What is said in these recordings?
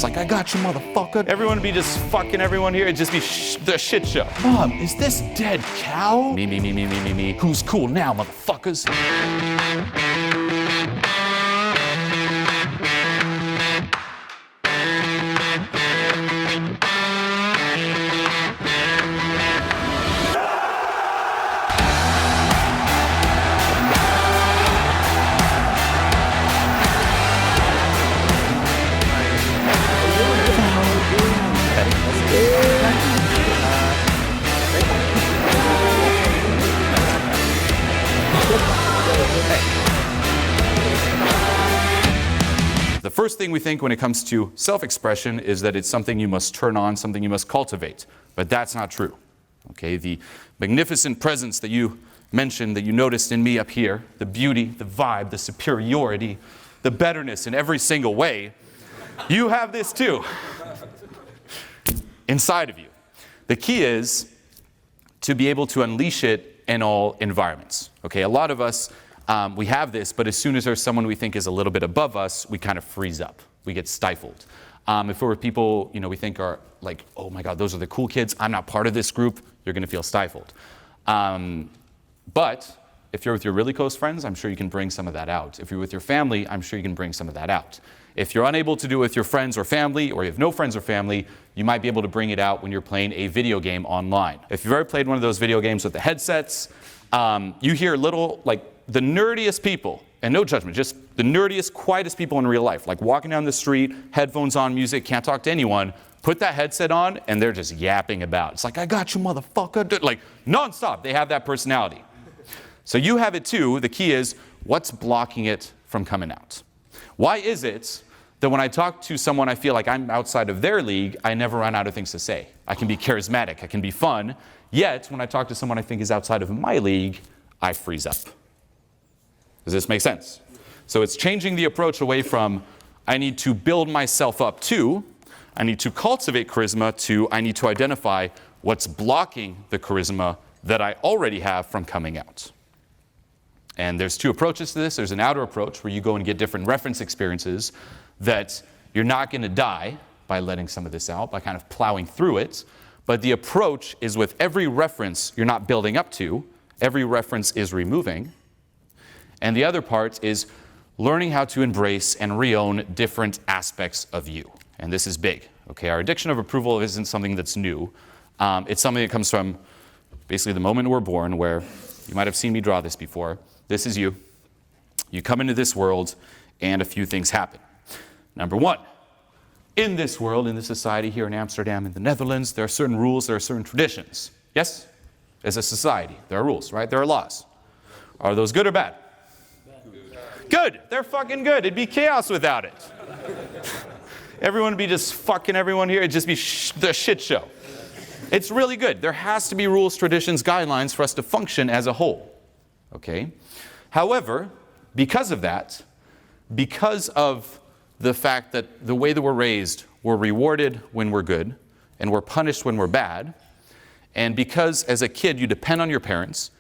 It's like, I got you, motherfucker. Everyone would be just fucking everyone here. It'd just be the shit show. Mom, is this dead cow? Me. Who's cool now, motherfuckers? The first thing we think when it comes to self-expression is that it's something you must turn on, something you must cultivate. But that's not true. Okay, the magnificent presence that you mentioned, that you noticed in me up here, the beauty, the vibe, the superiority, the betterness in every single way, you have this too inside of you. The key is to be able to unleash it in all environments. Okay, a lot of us, we have this, but as soon as there's someone we think is a little bit above us, we kind of freeze up. We get stifled. If we're people, we think are like, oh my God, those are the cool kids. I'm not part of this group. You're going to feel stifled. But if you're with your really close friends, I'm sure you can bring some of that out. If you're with your family, I'm sure you can bring some of that out. If you're unable to do it with your friends or family, or you have no friends or family, you might be able to bring it out when you're playing a video game online. If you've ever played one of those video games with the headsets, you hear little, like, the nerdiest people, and no judgment, just the nerdiest, quietest people in real life, like walking down the street, headphones on, music, can't talk to anyone, put that headset on, and they're just yapping about. It's like, I got you, motherfucker. Like, nonstop, they have that personality. So you have it too. The key is, what's blocking it from coming out? Why is it that when I talk to someone I feel like I'm outside of their league, I never run out of things to say? I can be charismatic, I can be fun, yet when I talk to someone I think is outside of my league, I freeze up. Does this make sense? So it's changing the approach away from, I need to build myself up to, I need to cultivate charisma, to, I need to identify what's blocking the charisma that I already have from coming out. And there's two approaches to this. There's an outer approach where you go and get different reference experiences that you're not going to die by letting some of this out, by kind of plowing through it. But the approach is with every reference you're not building up to, every reference is removing. And the other part is learning how to embrace and re-own different aspects of you. And this is big. Okay, our addiction of approval isn't something that's new. It's something that comes from basically the moment we're born, where you might have seen me draw this before. This is you. You come into this world, and a few things happen. Number one, in this world, in this society here in Amsterdam, in the Netherlands, there are certain rules, there are certain traditions. Yes? As a society, there are rules, right? There are laws. Are those good or bad? Good. They're fucking good. It'd be chaos without it. Everyone would be just fucking everyone here. It'd just be the shit show. It's really good. There has to be rules, traditions, guidelines for us to function as a whole. Okay? However, because of that, because of the fact that the way that we're raised, we're rewarded when we're good, and we're punished when we're bad, and because as a kid you depend on your parents,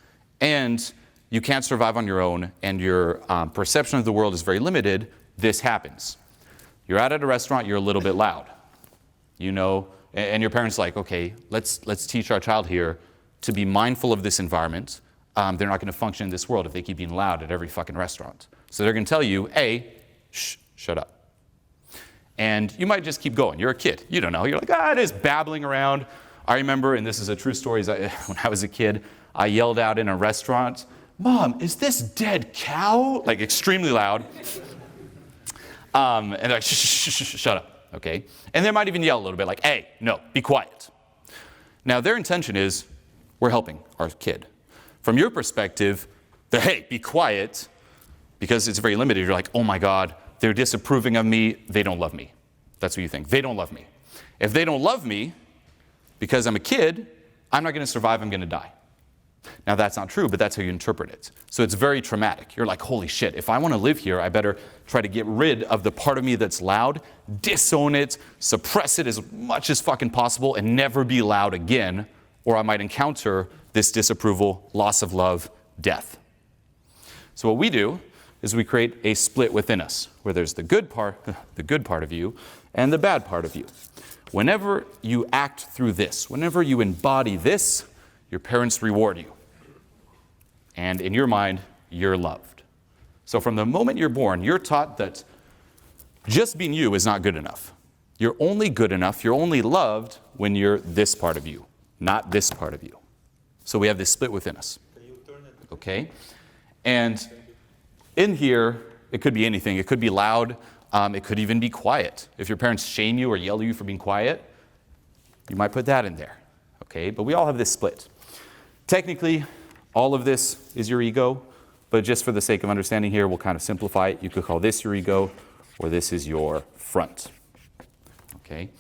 and you can't survive on your own, and your perception of the world is very limited, this happens. You're out at a restaurant, you're a little bit loud. And your parents like, okay, let's teach our child here to be mindful of this environment. They're not going to function in this world if they keep being loud at every fucking restaurant. So they're going to tell you, A, shut up. And you might just keep going. You're a kid. You don't know. You're like, it is babbling around. I remember, and this is a true story, when I was a kid, I yelled out in a restaurant, Mom, is this dead cow? Like extremely loud. And they're like, shut up, okay? And they might even yell a little bit like, hey, no, be quiet. Now their intention is, we're helping our kid. From your perspective, they're, hey, be quiet, because it's very limited. You're like, oh my God, they're disapproving of me, they don't love me. That's what you think, they don't love me. If they don't love me, because I'm a kid, I'm not gonna survive, I'm gonna die. Now that's not true, but that's how you interpret it. So it's very traumatic. You're like, holy shit, if I want to live here, I better try to get rid of the part of me that's loud, disown it, suppress it as much as fucking possible, and never be loud again, or I might encounter this disapproval, loss of love, death. So what we do is we create a split within us, where there's the good part of you and the bad part of you. Whenever you act through this, whenever you embody this, your parents reward you. And in your mind, you're loved. So from the moment you're born, you're taught that just being you is not good enough. You're only good enough, you're only loved when you're this part of you, not this part of you. So we have this split within us. Okay? And in here, it could be anything. It could be loud. It could even be quiet. If your parents shame you or yell at you for being quiet, you might put that in there. Okay? But we all have this split. Technically, all of this is your ego, but just for the sake of understanding here, we'll kind of simplify it. You could call this your ego, or this is your front. Okay?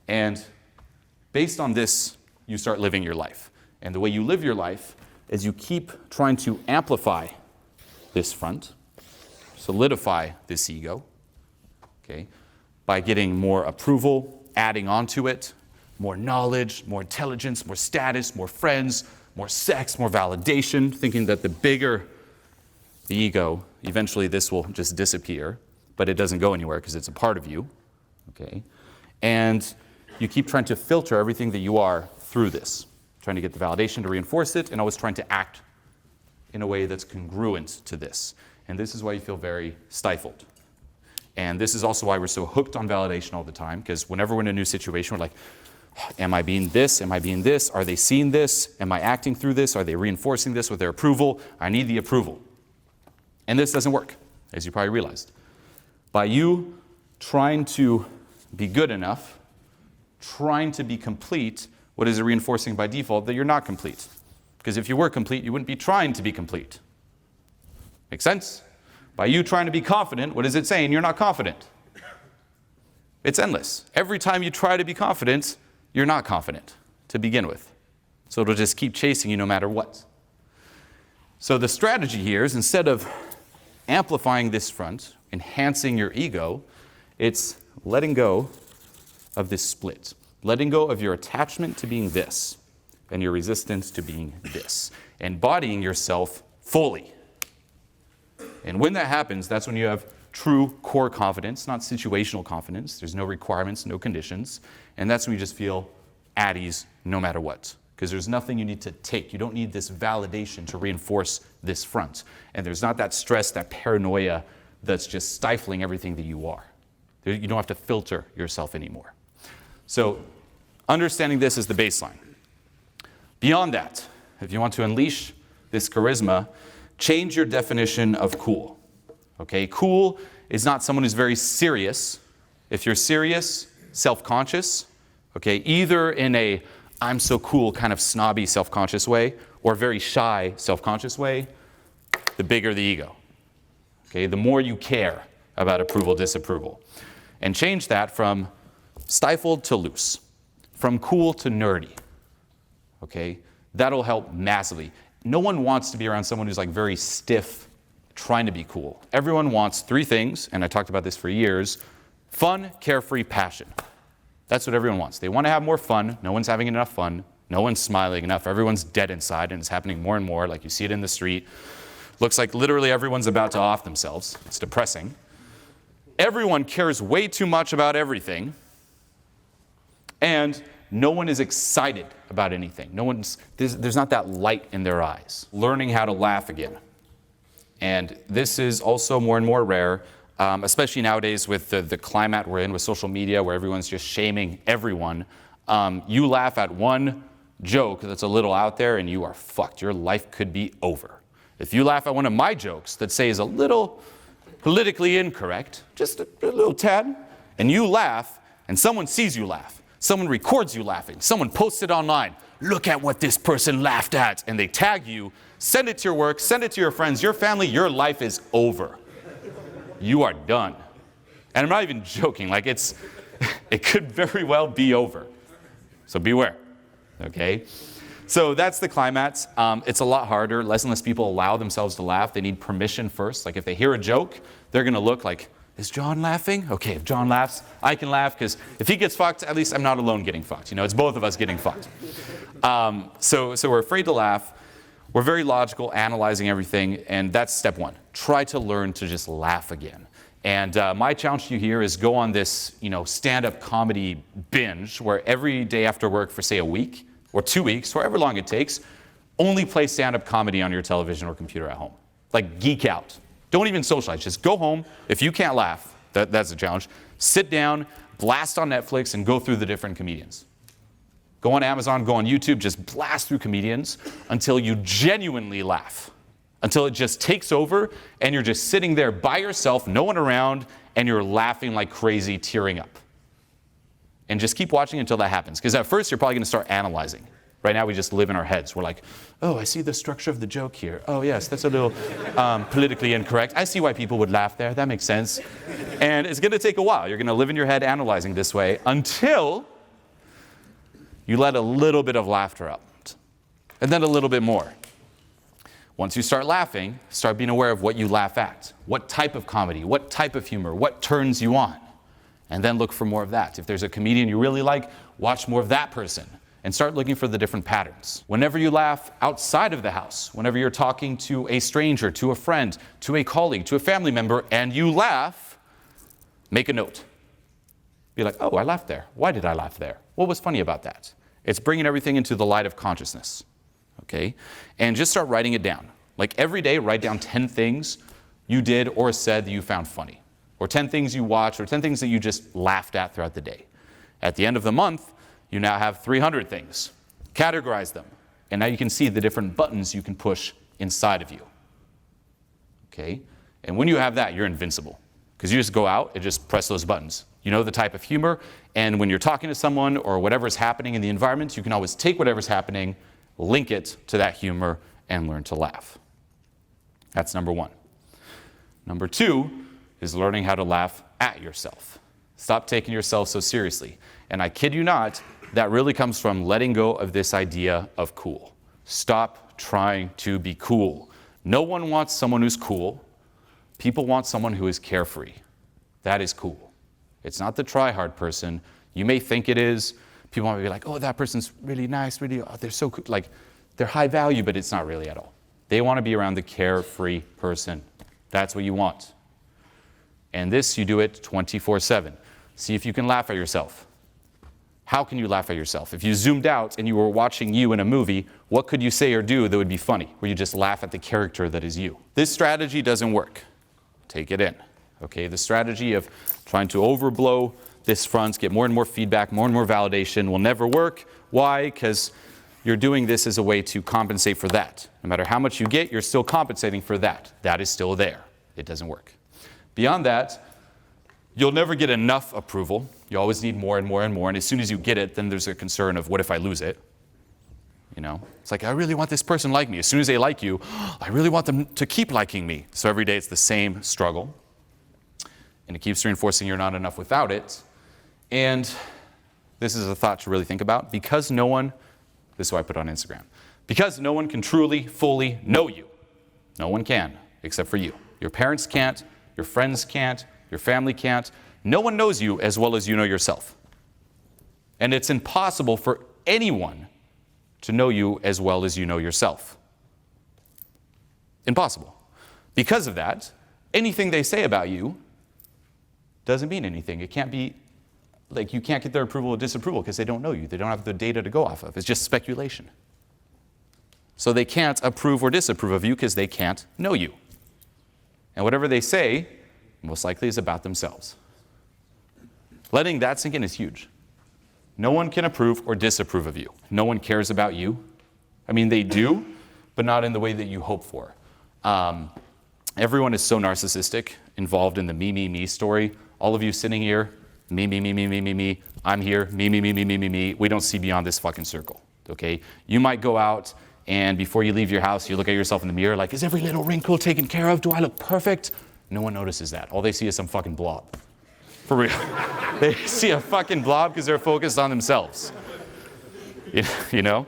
And based on this, you start living your life. And the way you live your life is you keep trying to amplify this front, solidify this ego, okay, by getting more approval, adding onto it, more knowledge, more intelligence, more status, more friends, more sex, more validation, thinking that the bigger the ego, eventually this will just disappear, but it doesn't go anywhere because it's a part of you, okay? And you keep trying to filter everything that you are through this, trying to get the validation to reinforce it, and always trying to act in a way that's congruent to this. And this is why you feel very stifled. And this is also why we're so hooked on validation all the time, because whenever we're in a new situation, we're like, am I being this? Am I being this? Are they seeing this? Am I acting through this? Are they reinforcing this with their approval? I need the approval. And this doesn't work, as you probably realized. By you trying to be good enough, trying to be complete, what is it reinforcing by default? That you're not complete. Because if you were complete, you wouldn't be trying to be complete. Make sense? By you trying to be confident, what is it saying? You're not confident. It's endless. Every time you try to be confident, you're not confident to begin with. So it'll just keep chasing you no matter what. So the strategy here is, instead of amplifying this front, enhancing your ego, it's letting go of this split. Letting go of your attachment to being this and your resistance to being this. Embodying yourself fully. And when that happens, that's when you have true core confidence, not situational confidence. There's no requirements, no conditions. And that's when you just feel at ease no matter what. Because there's nothing you need to take. You don't need this validation to reinforce this front. And there's not that stress, that paranoia that's just stifling everything that you are. You don't have to filter yourself anymore. So understanding this is the baseline. Beyond that, if you want to unleash this charisma, change your definition of cool. Okay, cool is not someone who's very serious. If you're serious, self-conscious, okay, either in a I'm so cool kind of snobby self-conscious way or very shy self-conscious way, the bigger the ego. Okay, the more you care about approval, disapproval. And change that from stifled to loose, from cool to nerdy. Okay, that'll help massively. No one wants to be around someone who's like very stiff, trying to be cool. Everyone wants three things, and I talked about this for years: fun, carefree, passion. That's what everyone wants. They want to have more fun. No one's having enough fun. No one's smiling enough. Everyone's dead inside, and it's happening more and more. Like you see it in the street. Looks like literally everyone's about to off themselves. It's depressing. Everyone cares way too much about everything, and no one is excited about anything. There's not that light in their eyes. Learning how to laugh again. And this is also more and more rare, especially nowadays with the climate we're in with social media, where everyone's just shaming everyone. You laugh at one joke that's a little out there and you are fucked. Your life could be over. If you laugh at one of my jokes that say is a little politically incorrect, just a little tad, and you laugh and someone sees you laugh, someone records you laughing, someone posts it online, look at what this person laughed at, and they tag you, send it to your work, send it to your friends, your family, your life is over. You are done. And I'm not even joking, like it could very well be over. So beware, okay? So that's the climax. It's a lot harder. Less and less people allow themselves to laugh. They need permission first. Like if they hear a joke, they're gonna look like, is John laughing? Okay, if John laughs, I can laugh, because if he gets fucked, at least I'm not alone getting fucked. You know, it's both of us getting fucked. So we're afraid to laugh. We're very logical, analyzing everything, and that's step one. Try to learn to just laugh again. And my challenge to you here is go on this, stand-up comedy binge where every day after work for, say, a week or 2 weeks, however long it takes, only play stand-up comedy on your television or computer at home. Like, geek out. Don't even socialize. Just go home. If you can't laugh, that's a challenge. Sit down, blast on Netflix, and go through the different comedians. Go on Amazon, go on YouTube, just blast through comedians until you genuinely laugh. Until it just takes over and you're just sitting there by yourself, no one around, and you're laughing like crazy, tearing up. And just keep watching until that happens. Because at first, you're probably going to start analyzing. Right now, we just live in our heads. We're like, oh, I see the structure of the joke here. Oh, yes, that's a little politically incorrect. I see why people would laugh there. That makes sense. And it's going to take a while. You're going to live in your head analyzing this way until you let a little bit of laughter out. And then a little bit more. Once you start laughing, start being aware of what you laugh at. What type of comedy, what type of humor, what turns you on. And then look for more of that. If there's a comedian you really like, watch more of that person. And start looking for the different patterns. Whenever you laugh outside of the house, whenever you're talking to a stranger, to a friend, to a colleague, to a family member, and you laugh, make a note. Be like, oh, I laughed there. Why did I laugh there? What was funny about that? It's bringing everything into the light of consciousness. Okay? And just start writing it down. Like every day, write down 10 things you did or said that you found funny. Or 10 things you watched, or 10 things that you just laughed at throughout the day. At the end of the month, you now have 300 things. Categorize them. And now you can see the different buttons you can push inside of you. Okay? And when you have that, you're invincible. Because you just go out and just press those buttons. You know the type of humor, and when you're talking to someone or whatever's happening in the environment, you can always take whatever's happening, link it to that humor, and learn to laugh. That's number one. Number two is learning how to laugh at yourself. Stop taking yourself so seriously. And I kid you not, that really comes from letting go of this idea of cool. Stop trying to be cool. No one wants someone who's cool. People want someone who is carefree. That is cool. It's not the try-hard person. You may think it is. People might be like, oh, that person's really nice, really, oh, they're so cool. Like, they're high value, but it's not really at all. They want to be around the carefree person. That's what you want. And this, you do it 24/7. See if you can laugh at yourself. How can you laugh at yourself? If you zoomed out and you were watching you in a movie, what could you say or do that would be funny, where you just laugh at the character that is you? This strategy doesn't work. Take it in. Okay, the strategy of trying to overblow this front, get more and more feedback, more and more validation will never work. Why? Because you're doing this as a way to compensate for that. No matter how much you get, you're still compensating for that. That is still there. It doesn't work. Beyond that, you'll never get enough approval. You always need more and more and more. And as soon as you get it, then there's a concern of what if I lose it? It's like, I really want this person to like me. As soon as they like you, I really want them to keep liking me. So every day it's the same struggle. And it keeps reinforcing you're not enough without it. And this is a thought to really think about. Because no one, this is what I put on Instagram. Because no one can truly, fully know you. No one can, except for you. Your parents can't, your friends can't, your family can't. No one knows you as well as you know yourself. And it's impossible for anyone to know you as well as you know yourself. Impossible. Because of that, anything they say about you doesn't mean anything. It can't be, like, you can't get their approval or disapproval because they don't know you. They don't have the data to go off of. It's just speculation. So they can't approve or disapprove of you because they can't know you. And whatever they say, most likely is about themselves. Letting that sink in is huge. No one can approve or disapprove of you. No one cares about you. I mean, they do, but not in the way that you hope for. Everyone is so narcissistic, involved in the me, me, me story. All of you sitting here, me, me, me, me, me, me, me. I'm here, me, me, me, me, me, me, me. We don't see beyond this fucking circle, okay? You might go out, and before you leave your house, you look at yourself in the mirror like, is every little wrinkle taken care of? Do I look perfect? No one notices that. All they see is some fucking blob. For real. They see a fucking blob because they're focused on themselves. You know?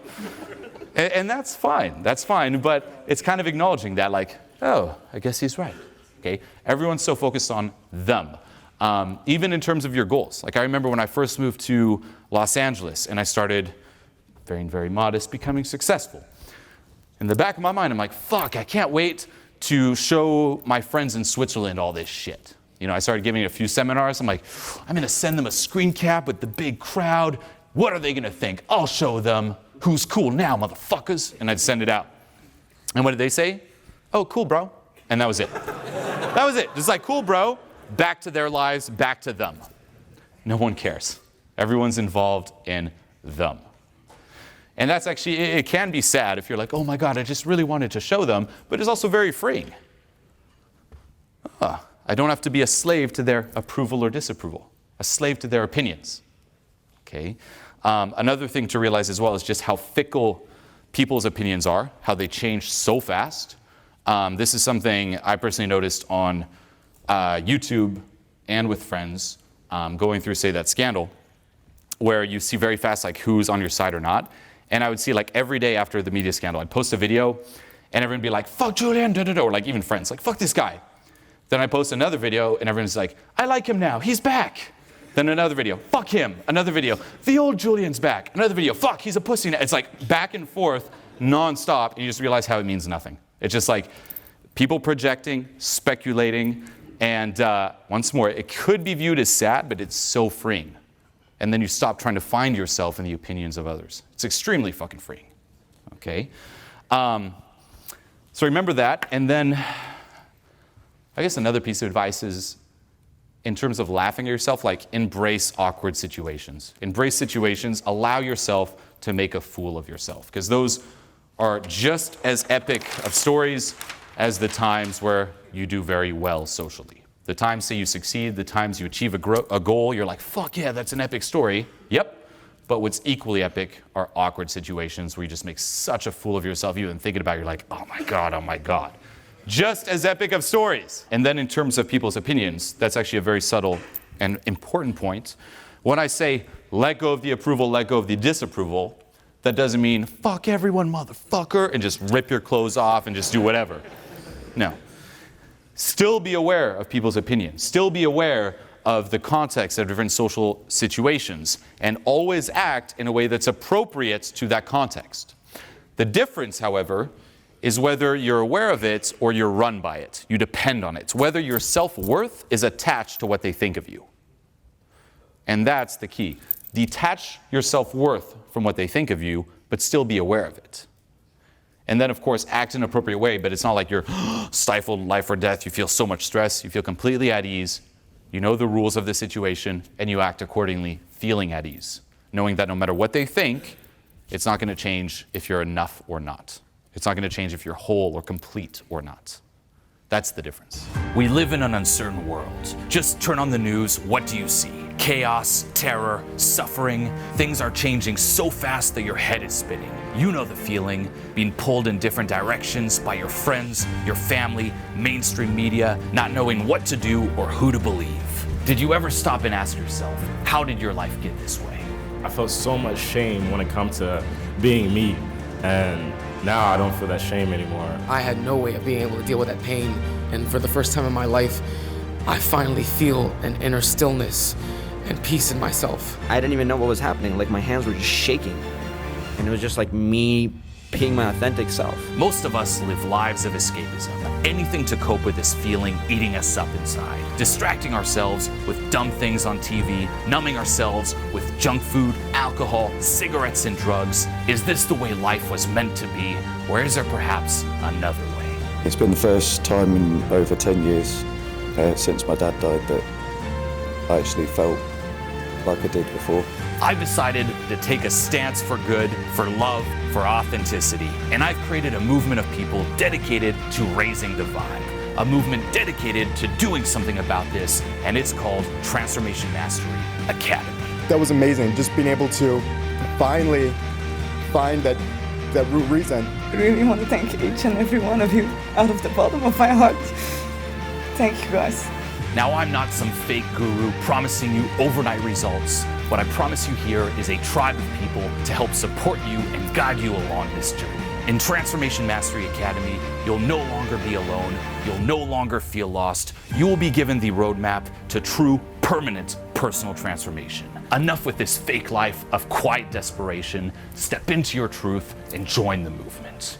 And that's fine. That's fine. But it's kind of acknowledging that, like, oh, I guess he's right. Okay? Everyone's so focused on them. Even in terms of your goals. Like, I remember when I first moved to Los Angeles and I started, very, very modest, becoming successful. In the back of my mind, I'm like, fuck, I can't wait to show my friends in Switzerland all this shit. You know, I started giving a few seminars. I'm like, I'm going to send them a screen cap with the big crowd. What are they going to think? I'll show them who's cool now, motherfuckers. And I'd send it out. And what did they say? Oh, cool, bro. And that was it. That was it. Just like, cool, bro. Back to their lives, back to them. No one cares. Everyone's involved in them. And that's actually, it can be sad if you're like, oh my God, I just really wanted to show them, but it's also very freeing. I don't have to be a slave to their approval or disapproval, a slave to their opinions. Okay. Another thing to realize as well is just how fickle people's opinions are, how they change so fast. This is something I personally noticed on YouTube and with friends going through, say, that scandal, where you see very fast like who's on your side or not. And I would see like every day after the media scandal, I'd post a video and everyone would be like, fuck Julien, da da da, or like even friends, like, fuck this guy. Then I post another video and everyone's like, I like him now, he's back. Then another video, fuck him. Another video, the old Julien's back. Another video, fuck, he's a pussy now. It's like back and forth, nonstop, and you just realize how it means nothing. It's just like people projecting, speculating, and once more, it could be viewed as sad, but it's so freeing. And then you stop trying to find yourself in the opinions of others. It's extremely fucking freeing, okay? So remember that, and then I guess another piece of advice is, in terms of laughing at yourself, like embrace awkward situations. Embrace situations, allow yourself to make a fool of yourself, because those are just as epic of stories as the times where you do very well socially. The times, say, you succeed, the times you achieve a goal, you're like, fuck yeah, that's an epic story. Yep. But what's equally epic are awkward situations where you just make such a fool of yourself, even thinking about it, you're like, oh my God, oh my God. Just as epic of stories. And then in terms of people's opinions, that's actually a very subtle and important point. When I say let go of the approval, let go of the disapproval, that doesn't mean fuck everyone, motherfucker, and just rip your clothes off and just do whatever. No. Still be aware of people's opinions. Still be aware of the context of different social situations, and always act in a way that's appropriate to that context. The difference, however, is whether you're aware of it or you're run by it. You depend on it. Whether your self-worth is attached to what they think of you. And that's the key. Detach your self-worth from what they think of you, but still be aware of it. And then, of course, act in an appropriate way, but it's not like you're stifled life or death. You feel so much stress. You feel completely at ease. You know the rules of the situation, and you act accordingly, feeling at ease, knowing that no matter what they think, it's not going to change if you're enough or not. It's not going to change if you're whole or complete or not. That's the difference. We live in an uncertain world. Just turn on the news, what do you see? Chaos, terror, suffering. Things are changing so fast that your head is spinning. You know the feeling, being pulled in different directions by your friends, your family, mainstream media, not knowing what to do or who to believe. Did you ever stop and ask yourself, how did your life get this way? I felt so much shame when it comes to being me, and now I don't feel that shame anymore. I had no way of being able to deal with that pain, and for the first time in my life, I finally feel an inner stillness and peace in myself. I didn't even know what was happening. Like, my hands were just shaking. And it was just like me being my authentic self. Most of us live lives of escapism. Anything to cope with this feeling eating us up inside. Distracting ourselves with dumb things on TV, numbing ourselves with junk food, alcohol, cigarettes, and drugs. Is this the way life was meant to be, or is there perhaps another way? It's been the first time in over 10 years since my dad died that I actually felt like I did before. I've decided to take a stance for good, for love, for authenticity. And I've created a movement of people dedicated to raising the vibe. A movement dedicated to doing something about this, and it's called Transformation Mastery Academy. That was amazing, just being able to finally find that root reason. I really want to thank each and every one of you out of the bottom of my heart. Thank you, guys. Now, I'm not some fake guru promising you overnight results. What I promise you here is a tribe of people to help support you and guide you along this journey. In Transformation Mastery Academy, you'll no longer be alone. You'll no longer feel lost. You will be given the roadmap to true, permanent personal transformation. Enough with this fake life of quiet desperation. Step into your truth and join the movement.